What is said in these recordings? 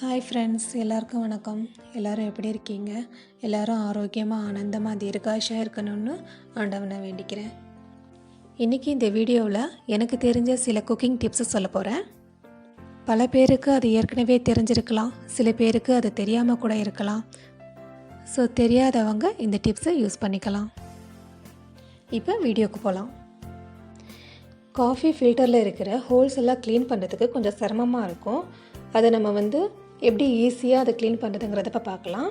Hi friends, எல்லாருக்கும் வணக்கம். எல்லோரும் எப்படி இருக்கீங்க? எல்லோரும் ஆரோக்கியமாக ஆனந்தமாக தீர்காயுஷாக இருக்கணும்னு ஆண்டவனை வேண்டிக்கிறேன். இன்றைக்கி இந்த வீடியோவில் எனக்கு தெரிஞ்ச சில குக்கிங் டிப்ஸை சொல்ல போகிறேன். பல பேருக்கு அது ஏற்கனவே தெரிஞ்சிருக்கலாம், சில பேருக்கு அது தெரியாமல் கூட இருக்கலாம். ஸோ தெரியாதவங்க இந்த டிப்ஸை யூஸ் பண்ணிக்கலாம். இப்போ வீடியோக்கு போகலாம். காஃபி ஃபில்டரில் இருக்கிற ஹோல்ஸ் எல்லாம் க்ளீன் பண்ணுறதுக்கு கொஞ்சம் சிரமமாக இருக்கும். அதை நம்ம எப்படி ஈஸியாக அதை க்ளீன் பண்ணுறதுங்கிறத இப்போ பார்க்கலாம்.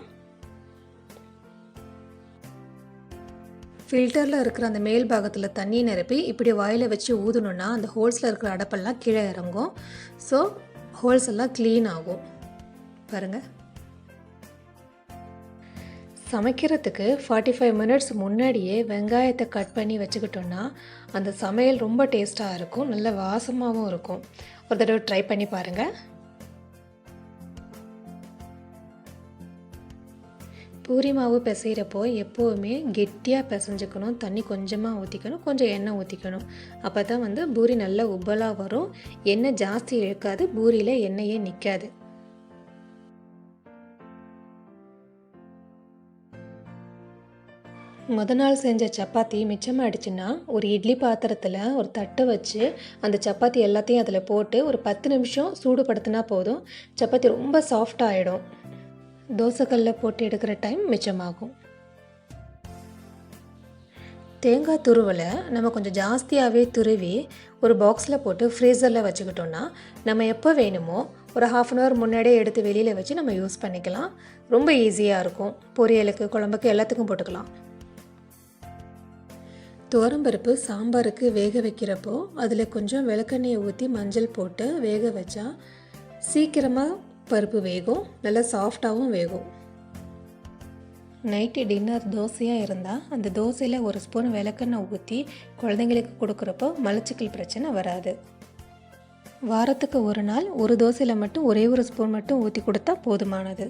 ஃபில்டரில் இருக்கிற அந்த மேல் பாகத்தில் தண்ணி நிரப்பி இப்படி வாயில் வச்சு ஊதணுன்னா அந்த ஹோல்ஸில் இருக்கிற அடப்பெல்லாம் கீழே இறங்கும். ஸோ ஹோல்ஸ் எல்லாம் க்ளீன் ஆகும். பாருங்கள், சமைக்கிறதுக்கு 45 மினிட்ஸ் முன்னாடியே வெங்காயத்தை கட் பண்ணி வச்சுக்கிட்டோன்னா அந்த சமையல் ரொம்ப டேஸ்ட்டாக இருக்கும், நல்ல வாசமாகவும் இருக்கும். ஒரு தடவை ட்ரை பண்ணி பாருங்கள். பூரி மாவு பிசைகிறப்போ எப்போவுமே கெட்டியாக பிசைஞ்சுக்கணும். தண்ணி கொஞ்சமாக ஊற்றிக்கணும், கொஞ்சம் எண்ணெய் ஊற்றிக்கணும். அப்போ தான் பூரி நல்லா உப்பலாக வரும். எண்ணெய் ஜாஸ்தி இழுக்காது, பூரியில் எண்ணெயே நிற்காது. நாள் செஞ்ச சப்பாத்தி மிச்சமாகிடுச்சுன்னா ஒரு இட்லி பாத்திரத்தில் ஒரு தட்டை வச்சு அந்த சப்பாத்தி எல்லாத்தையும் அதில் போட்டு ஒரு 10 நிமிஷம் சூடுபடுத்தினா போதும். சப்பாத்தி ரொம்ப சாஃப்டாக ஆகிடும். தோசைக்கல்லில் போட்டு எடுக்கிற டைம் மிச்சமாகும். தேங்காய் துருவலை நம்ம கொஞ்சம் ஜாஸ்தியாகவே துருவி ஒரு பாக்ஸில் போட்டு ஃப்ரீசரில் வச்சுக்கிட்டோன்னா நம்ம எப்போ வேணுமோ ஒரு 1/2 அன் ஹவர் முன்னாடியே எடுத்து வெளியில் வச்சு நம்ம யூஸ் பண்ணிக்கலாம். ரொம்ப ஈஸியாக இருக்கும். பொரியலுக்கு, குழம்புக்கு எல்லாத்துக்கும் போட்டுக்கலாம். துவரம்பருப்பு சாம்பாருக்கு வேக வைக்கிறப்போ அதில் கொஞ்சம் விளக்கெண்ணெயை ஊற்றி மஞ்சள் போட்டு வேக வச்சா சீக்கிரமாக பருப்பு வேகும், நல்லா சாஃப்டாகவும் வேகும். நைட்டு டின்னர் தோசையாக இருந்தால் அந்த தோசையில் ஒரு ஸ்பூன் விளக்கெண்ணெய் ஊற்றி குழந்தைங்களுக்கு கொடுக்குறப்போ மலச்சிக்கல் பிரச்சனை வராது. வாரத்துக்கு ஒரு நாள் ஒரு தோசையில் மட்டும் ஒரே ஒரு ஸ்பூன் மட்டும் ஊற்றி கொடுத்தா போதுமானது.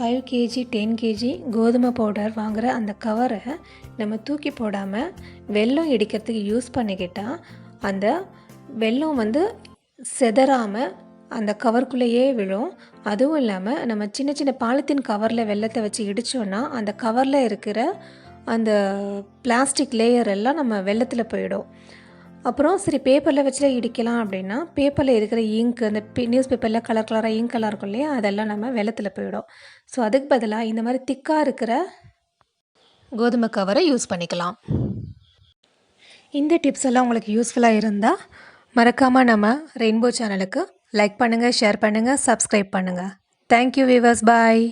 5 kg 10 kg கோதுமை பவுடர் வாங்குகிற அந்த கவரை நம்ம தூக்கி போடாமல் வெல்லம் இடிக்கிறதுக்கு யூஸ் பண்ணிக்கிட்டால் அந்த வெல்லம் செதறாமல் அந்த கவருக்குள்ளேயே விழும். அதுவும் இல்லாமல் நம்ம சின்ன சின்ன பாலித்தீன் கவரில் வெல்லத்தை வச்சு இடித்தோன்னா அந்த கவரில் இருக்கிற அந்த பிளாஸ்டிக் லேயர் எல்லாம் நம்ம வெல்லத்தில் போயிடும். அப்புறம் சரி பேப்பரில் வச்சுல இடிக்கலாம் அப்படின்னா பேப்பரில் இருக்கிற இங்க், அந்த நியூஸ் பேப்பரில் கலர் கலராக இங்க்கெல்லாம் இருக்கும் இல்லையா, அதெல்லாம் நம்ம வெல்லத்தில் போயிடும். ஸோ அதுக்கு பதிலாக இந்த மாதிரி திக்காக இருக்கிற கோதுமை கவரை யூஸ் பண்ணிக்கலாம். இந்த டிப்ஸ் எல்லாம் உங்களுக்கு யூஸ்ஃபுல்லாக இருந்தால் மறக்காமல் நம்ம ரெயின்போ சேனலுக்கு லைக் பண்ணுங்கள், ஷேர் பண்ணுங்கள், சப்ஸ்கிரைப் பண்ணுங்கள். தேங்க்யூ வியூவர்ஸ், பாய்.